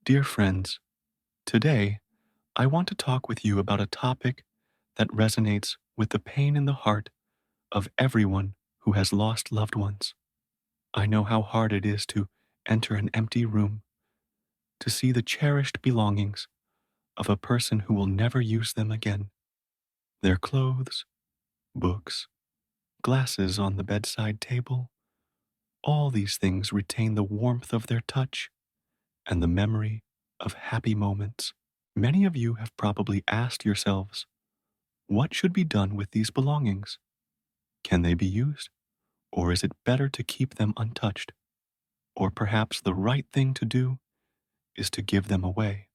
Dear friends, today I want to talk with you about a topic that resonates with the pain in the heart of everyone who has lost loved ones. I know how hard it is to enter an empty room, to see the cherished belongings of a person who will never use them again. Their clothes, books, glasses on the bedside table, all these things retain the warmth of their touch and the memory of happy moments. Many of you have probably asked yourselves, what should be done with these belongings? Can they be used? Or is it better to keep them untouched? Or perhaps the right thing to do is to give them away?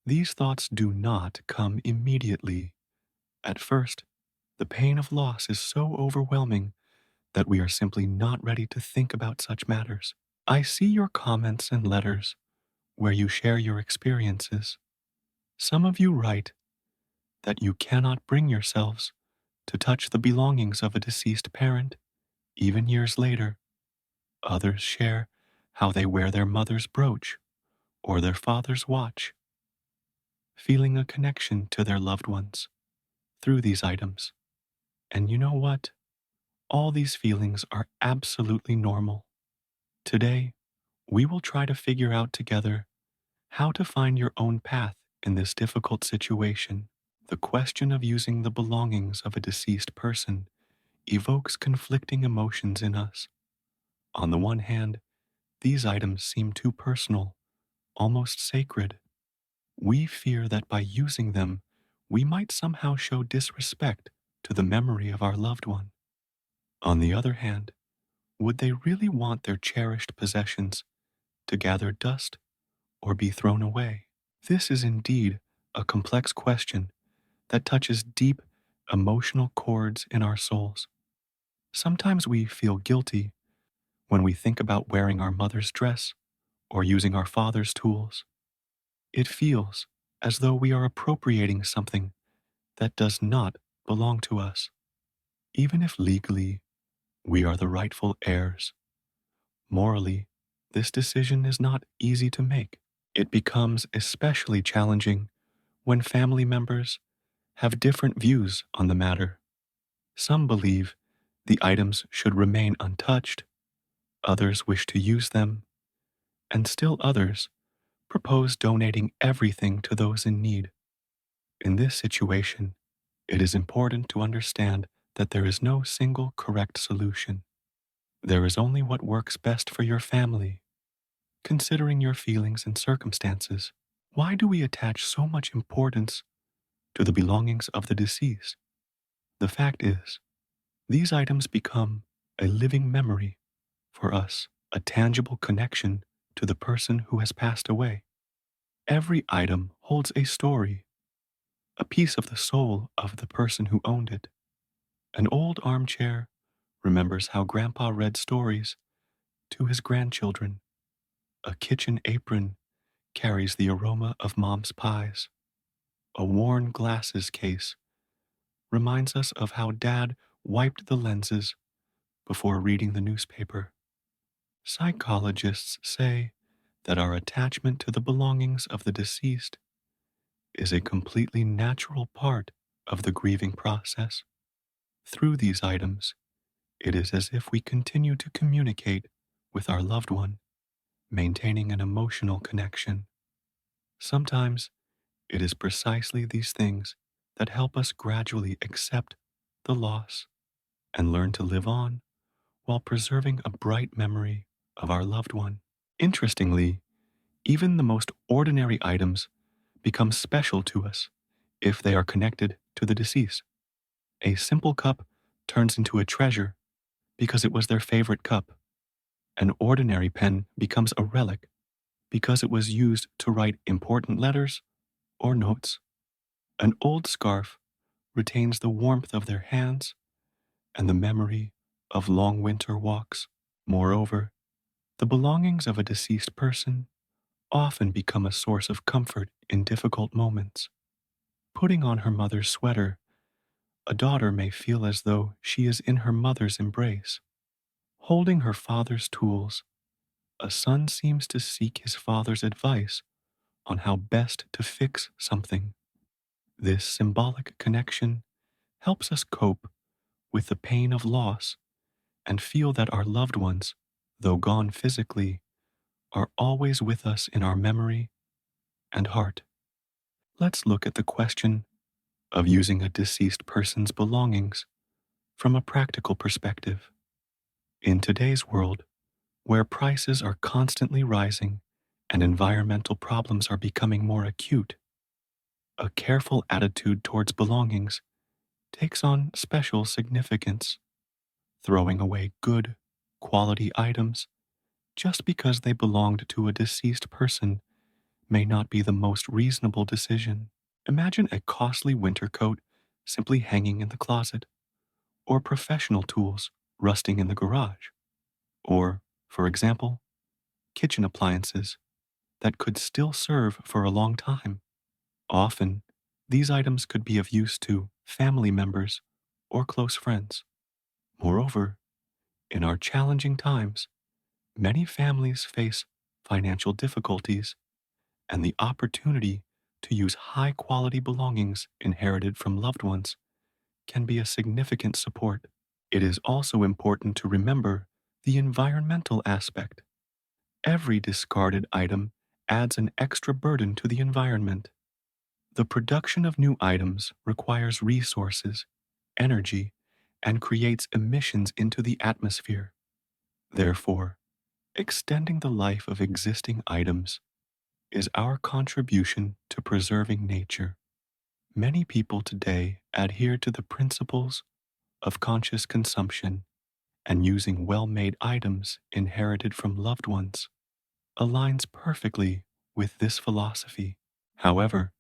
These thoughts do not come immediately. At first, the pain of loss is so overwhelming that we are simply not ready to think about such matters. I see your comments and letters where you share your experiences. Some of you write that you cannot bring yourselves to touch the belongings of a deceased parent, even years later. Others share how they wear their mother's brooch or their father's watch, feeling a connection to their loved ones through these items. And you know what? All these feelings are absolutely normal. Today, we will try to figure out together how to find your own path in this difficult situation. The question of using the belongings of a deceased person evokes conflicting emotions in us. On the one hand, these items seem too personal, almost sacred. We fear that by using them, we might somehow show disrespect to the memory of our loved one. On the other hand, would they really want their cherished possessions to gather dust or be thrown away? This is indeed a complex question that touches deep emotional chords in our souls. Sometimes we feel guilty when we think about wearing our mother's dress or using our father's tools. It feels as though we are appropriating something that does not belong to us, even if legally we are the rightful heirs. Morally, this decision is not easy to make. It becomes especially challenging when family members have different views on the matter. Some believe the items should remain untouched, others wish to use them, and still others propose donating everything to those in need. In this situation, it is important to understand that there is no single correct solution. There is only what works best for your family. Considering your feelings and circumstances, why do we attach so much importance to the belongings of the deceased? The fact is, these items become a living memory for us, a tangible connection to the person who has passed away. Every item holds a story, a piece of the soul of the person who owned it. An old armchair remembers how Grandpa read stories to his grandchildren. A kitchen apron carries the aroma of Mom's pies. A worn glasses case reminds us of how Dad wiped the lenses before reading the newspaper. Psychologists say that our attachment to the belongings of the deceased is a completely natural part of the grieving process. Through these items, it is as if we continue to communicate with our loved one, maintaining an emotional connection. Sometimes it is precisely these things that help us gradually accept the loss and learn to live on while preserving a bright memory of our loved one. Interestingly, even the most ordinary items become special to us if they are connected to the deceased. A simple cup turns into a treasure because it was their favorite cup. An ordinary pen becomes a relic because it was used to write important letters or notes. An old scarf retains the warmth of their hands and the memory of long winter walks. Moreover, the belongings of a deceased person often become a source of comfort in difficult moments. Putting on her mother's sweater, a daughter may feel as though she is in her mother's embrace. Holding her father's tools, a son seems to seek his father's advice on how best to fix something. This symbolic connection helps us cope with the pain of loss and feel that our loved ones, though gone physically, are always with us in our memory and heart. Let's look at the question of using a deceased person's belongings from a practical perspective. In today's world, where prices are constantly rising and environmental problems are becoming more acute, a careful attitude towards belongings takes on special significance. Throwing away good, quality items just because they belonged to a deceased person may not be the most reasonable decision. Imagine a costly winter coat simply hanging in the closet, or professional tools rusting in the garage, or, for example, kitchen appliances that could still serve for a long time. Often, these items could be of use to family members or close friends. Moreover, in our challenging times, many families face financial difficulties, and the opportunity to use high quality belongings inherited from loved ones can be a significant support. It is also important to remember the environmental aspect. Every discarded item adds an extra burden to the environment. The production of new items requires resources, energy, and creates emissions into the atmosphere. Therefore, extending the life of existing items is our contribution to preserving nature. Many people today adhere to the principles of conscious consumption, and using well made items inherited from loved ones aligns perfectly with this philosophy. However,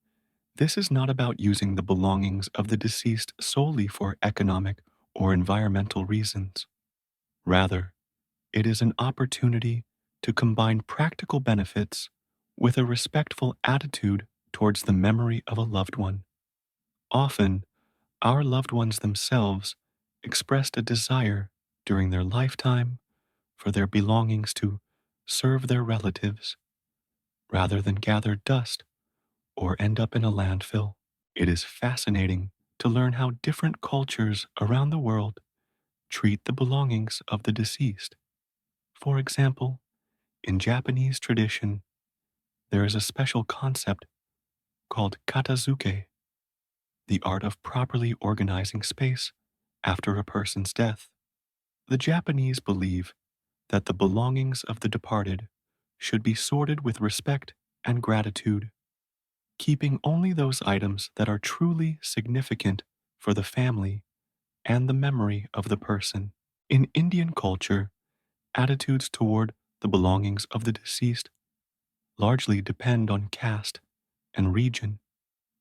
this is not about using the belongings of the deceased solely for economic or environmental reasons. Rather, it is an opportunity to combine practical benefits with a respectful attitude towards the memory of a loved one. Often, our loved ones themselves expressed a desire during their lifetime for their belongings to serve their relatives rather than gather dust or end up in a landfill. It is fascinating to learn how different cultures around the world treat the belongings of the deceased. For example, in Japanese tradition, there is a special concept called katazuke, the art of properly organizing space after a person's death. The Japanese believe that the belongings of the departed should be sorted with respect and gratitude, keeping only those items that are truly significant for the family and the memory of the person. In Indian culture, attitudes toward the belongings of the deceased largely depend on caste and region.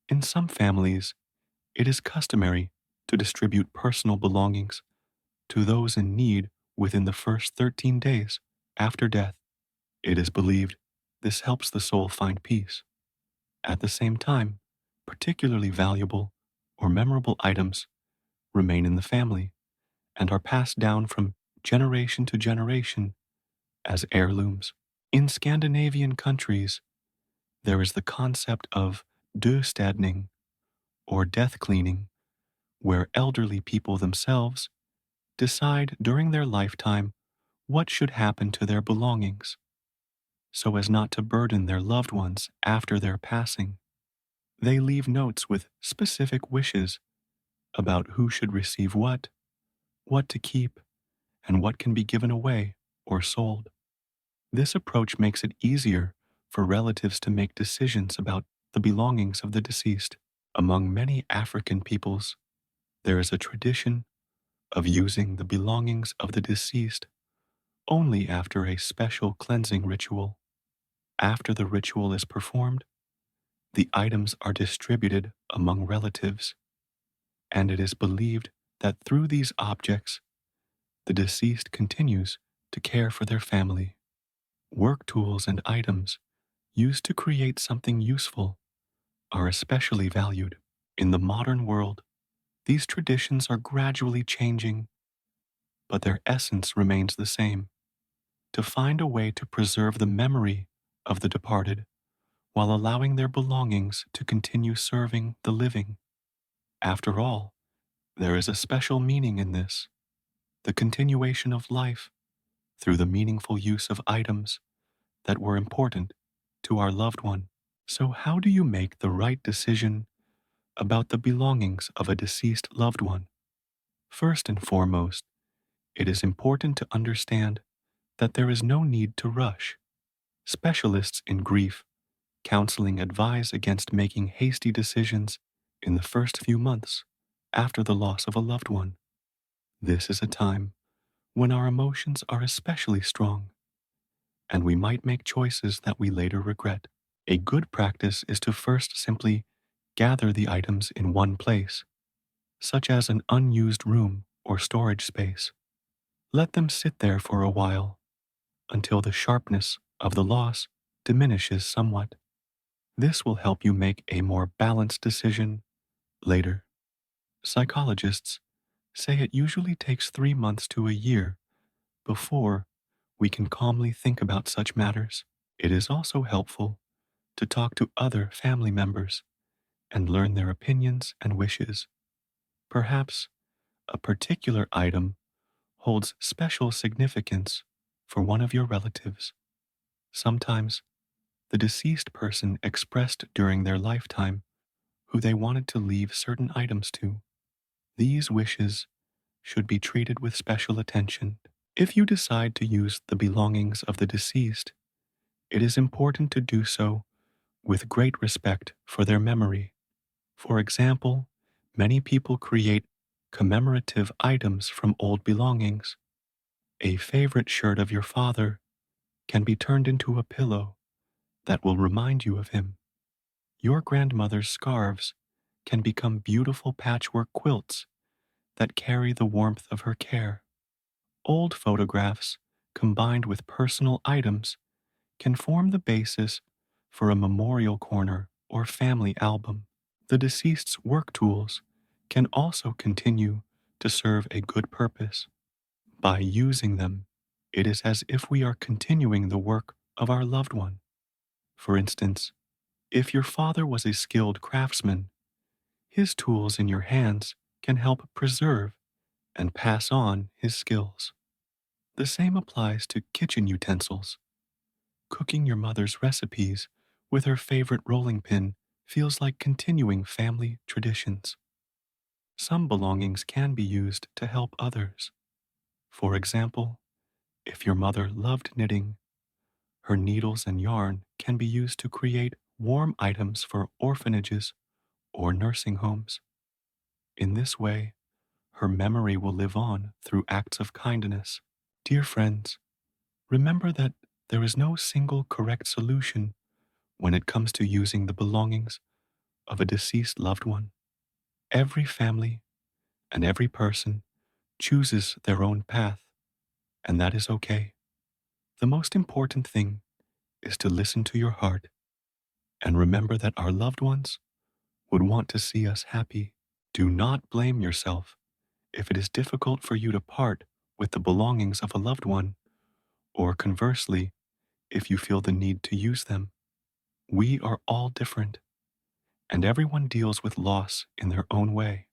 In some families, it is customary to distribute personal belongings to those in need within the first 13 days after death. It is believed this helps the soul find peace. At the same time, particularly valuable or memorable items remain in the family and are passed down from generation to generation as heirlooms. In Scandinavian countries, there is the concept of dödstädning, or death cleaning, where elderly people themselves decide during their lifetime what should happen to their belongings, so as not to burden their loved ones after their passing. They leave notes with specific wishes about who should receive what to keep, and what can be given away or sold. This approach makes it easier for relatives to make decisions about the belongings of the deceased. Among many African peoples, there is a tradition of using the belongings of the deceased only after a special cleansing ritual. After the ritual is performed, the items are distributed among relatives, and it is believed that through these objects, the deceased continues to care for their family. Work tools and items used to create something useful are especially valued. In the modern world, these traditions are gradually changing, but their essence remains the same: to find a way to preserve the memory of the departed while allowing their belongings to continue serving the living. After all, there is a special meaning in this, the continuation of life through the meaningful use of items that were important to our loved one. So, how do you make the right decision about the belongings of a deceased loved one? First and foremost, it is important to understand that there is no need to rush. Specialists in grief counseling advise against making hasty decisions in the first few months after the loss of a loved one. This is a time when our emotions are especially strong, and we might make choices that we later regret. A good practice is to first simply gather the items in one place, such as an unused room or storage space. Let them sit there for a while until the sharpness of the loss diminishes somewhat. This will help you make a more balanced decision later. Psychologists say it usually takes 3 months to a year before we can calmly think about such matters. It is also helpful to talk to other family members and learn their opinions and wishes. Perhaps a particular item holds special significance for one of your relatives. Sometimes the deceased person expressed during their lifetime who they wanted to leave certain items to. These wishes should be treated with special attention. If you decide to use the belongings of the deceased, it is important to do so with great respect for their memory. For example, many people create commemorative items from old belongings. A favorite shirt of your father can be turned into a pillow that will remind you of him. Your grandmother's scarves can become beautiful patchwork quilts that carry the warmth of her care. Old photographs combined with personal items can form the basis for a memorial corner or family album. The deceased's work tools can also continue to serve a good purpose. By using them, it is as if we are continuing the work of our loved one. For instance, if your father was a skilled craftsman, his tools in your hands can help preserve and pass on his skills. The same applies to kitchen utensils. Cooking your mother's recipes with her favorite rolling pin feels like continuing family traditions. Some belongings can be used to help others. For example, if your mother loved knitting, her needles and yarn can be used to create warm items for orphanages or nursing homes. In this way, her memory will live on through acts of kindness. Dear friends, remember that there is no single correct solution when it comes to using the belongings of a deceased loved one. Every family and every person chooses their own path, and that is okay. The most important thing is to listen to your heart and remember that our loved ones would want to see us happy. Do not blame yourself if it is difficult for you to part with the belongings of a loved one, or conversely, if you feel the need to use them. We are all different, and everyone deals with loss in their own way.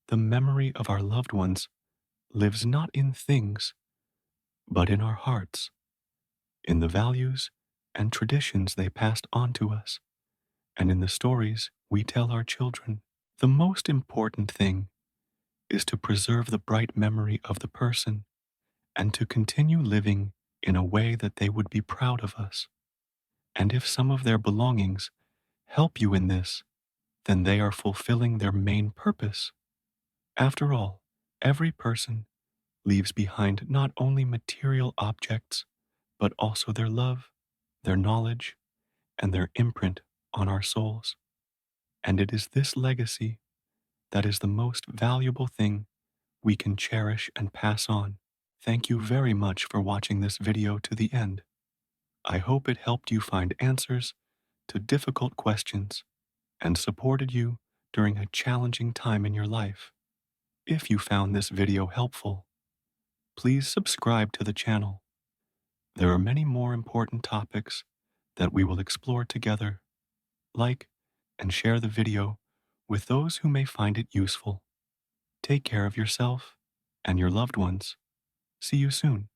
The memory of our loved ones lives not in things, but in our hearts, in the values and traditions they passed on to us, and in the stories we tell our children. The most important thing is to preserve the bright memory of the person and to continue living in a way that they would be proud of us. And if some of their belongings help you in this, then they are fulfilling their main purpose. After all, every person leaves behind not only material objects, but also their love, their knowledge, and their imprint on our souls. And it is this legacy that is the most valuable thing we can cherish and pass on. Thank you very much for watching this video to the end. I hope it helped you find answers to difficult questions and supported you during a challenging time in your life. If you found this video helpful, please subscribe to the channel. There are many more important topics that we will explore together. Like and share the video with those who may find it useful. Take care of yourself and your loved ones. See you soon.